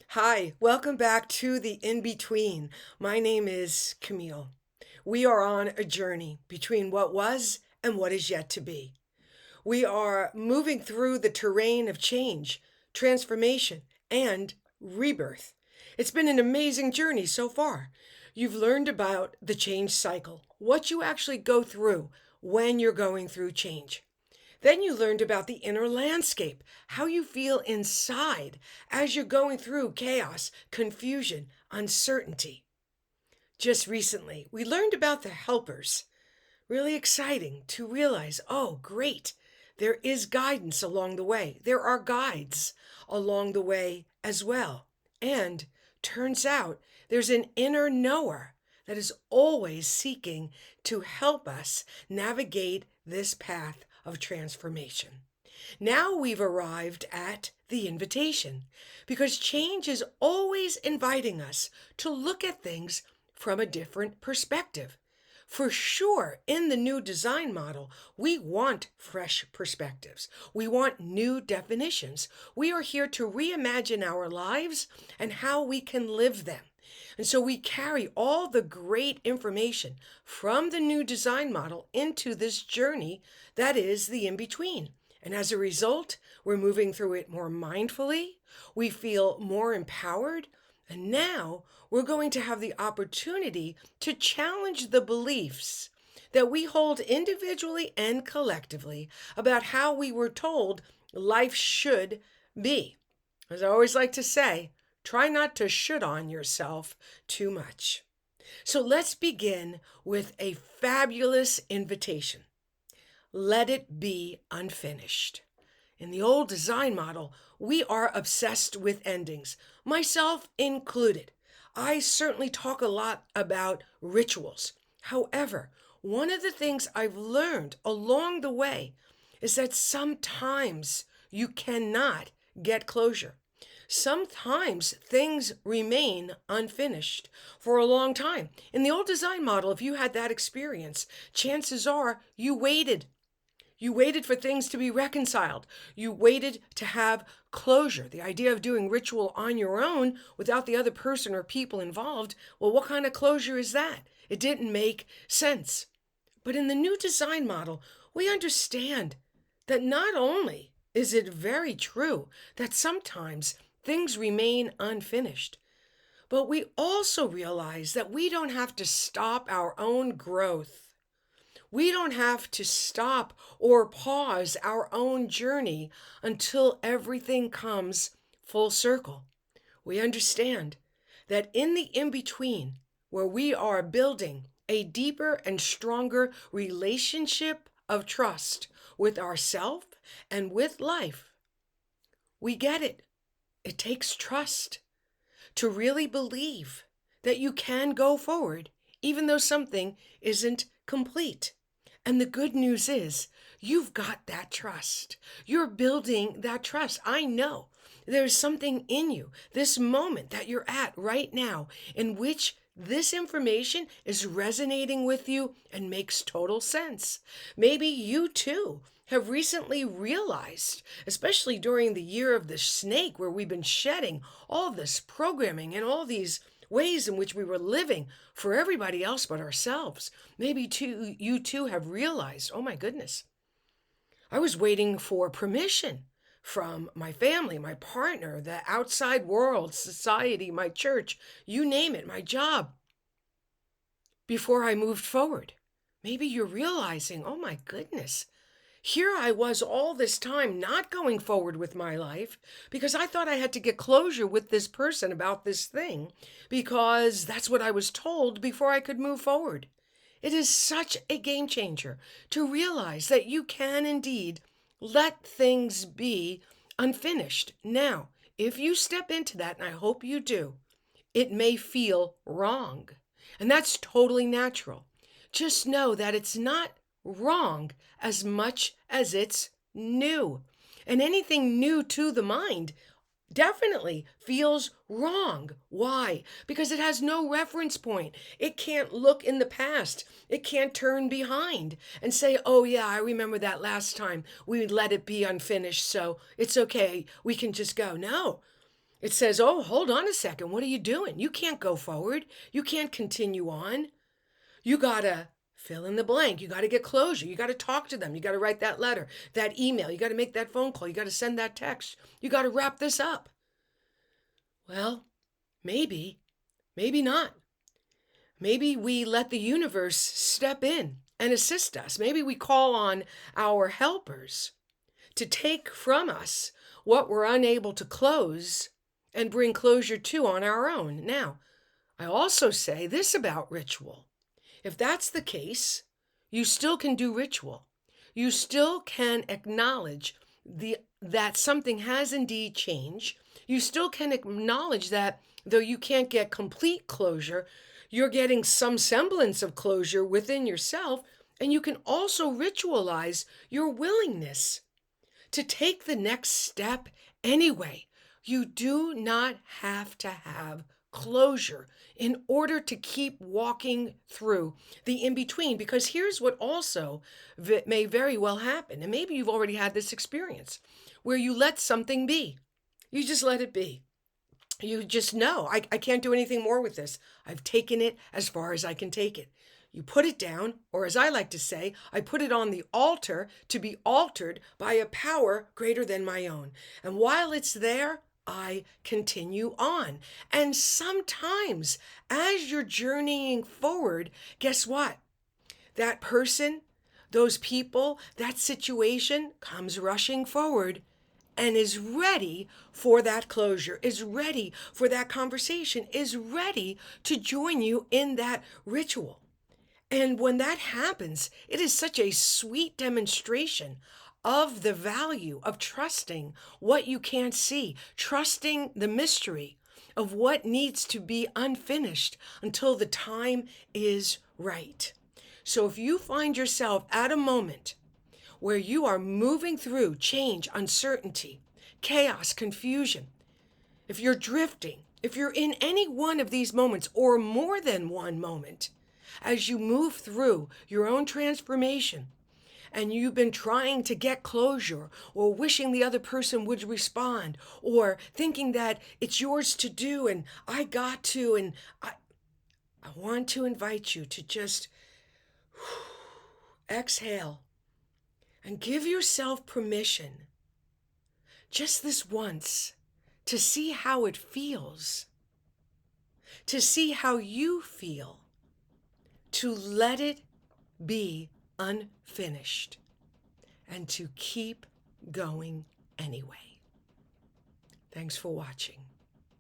Hi, welcome back to the In Between. My name is Camille. We are on a journey between what was and what is yet to be. We are moving through the terrain of change, transformation, and rebirth. It's been an amazing journey so far. You've learned about the change cycle, what you actually go through when you're going through change. Then you learned about the inner landscape, how you feel inside as you're going through chaos, confusion, uncertainty. Just recently, we learned about the helpers. Really exciting to realize, oh, great, there is guidance along the way. There are guides along the way as well. And turns out there's an inner knower that is always seeking to help us navigate this path of transformation. Now we've arrived at the invitation because change is always inviting us to look at things from a different perspective. For sure, in the new design model, we want fresh perspectives. We want new definitions. We are here to reimagine our lives and how we can live them. And so we carry all the great information from the new design model into this journey that is the in between. And as a result, we're moving through it more mindfully. We feel more empowered. And now we're going to have the opportunity to challenge the beliefs that we hold individually and collectively about how we were told life should be. As I always like to say, try not to should on yourself too much. So let's begin with a fabulous invitation. Let it be unfinished. In the old design model, we are obsessed with endings, myself included. I certainly talk a lot about rituals. However, one of the things I've learned along the way is that sometimes you cannot get closure. Sometimes things remain unfinished for a long time. In the old design model, if you had that experience, chances are you waited. You waited for things to be reconciled. You waited to have closure. The idea of doing ritual on your own without the other person or people involved, well, what kind of closure is that? It didn't make sense. But in the new design model, we understand that not only is it very true that sometimes things remain unfinished, but we also realize that we don't have to stop our own growth. We don't have to stop or pause our own journey until everything comes full circle. We understand that in the in between, where we are building a deeper and stronger relationship of trust with ourself and with life, we get it. It takes trust to really believe that you can go forward, even though something isn't complete. And the good news is, you've got that trust. You're building that trust. I know there's something in you, this moment that you're at right now, in which this information is resonating with you and makes total sense. Maybe you too have recently realized, especially during the year of the snake, where we've been shedding all this programming and all these ways in which we were living for everybody else but ourselves. Maybe too, you too have realized, oh my goodness, I was waiting for permission from my family, my partner, the outside world, society, my church, you name it, my job, before I moved forward. Maybe you're realizing, oh my goodness, here I was all this time not going forward with my life because I thought I had to get closure with this person about this thing because that's what I was told before I could move forward. It is such a game changer to realize that you can indeed let things be unfinished. Now, if you step into that, and I hope you do, it may feel wrong. And that's totally natural. Just know that it's not wrong as much as it's new. And anything new to the mind definitely feels wrong. Why? Because it has no reference point. It can't look in the past. It can't turn behind and say, oh, yeah, I remember that last time we let it be unfinished, so it's okay. We can just go. No. It says, oh, hold on a second. What are you doing? You can't go forward. You can't continue on. You got to fill in the blank. You got to get closure. You got to talk to them. You got to write that letter, that email. You got to make that phone call. You got to send that text. You got to wrap this up. Well, maybe, maybe not. Maybe we let the universe step in and assist us. Maybe we call on our helpers to take from us what we're unable to close and bring closure to on our own. Now, I also say this about ritual. If that's the case, you still can do ritual. You still can acknowledge that something has indeed changed. You still can acknowledge that though you can't get complete closure, you're getting some semblance of closure within yourself. And you can also ritualize your willingness to take the next step anyway. You do not have to have closure in order to keep walking through the in between. Because here's what also may very well happen. And maybe you've already had this experience where you let something be. You just let it be. You just know, I can't do anything more with this. I've taken it as far as I can take it. You put it down, or as I like to say, I put it on the altar to be altered by a power greater than my own. And while it's there, I continue on. And sometimes as you're journeying forward, guess what? That person, those people, that situation comes rushing forward and is ready for that closure, is ready for that conversation, is ready to join you in that ritual. And when that happens, it is such a sweet demonstration of the value of trusting what you can't see, trusting the mystery of what needs to be unfinished until the time is right. So if you find yourself at a moment where you are moving through change, uncertainty, chaos, confusion, if you're drifting, if you're in any one of these moments or more than one moment, as you move through your own transformation and you've been trying to get closure or wishing the other person would respond or thinking that it's yours to do and I got to, and I want to invite you to just exhale and give yourself permission just this once to see how it feels, to see how you feel, to let it be unfinished and to keep going anyway. Thanks for watching.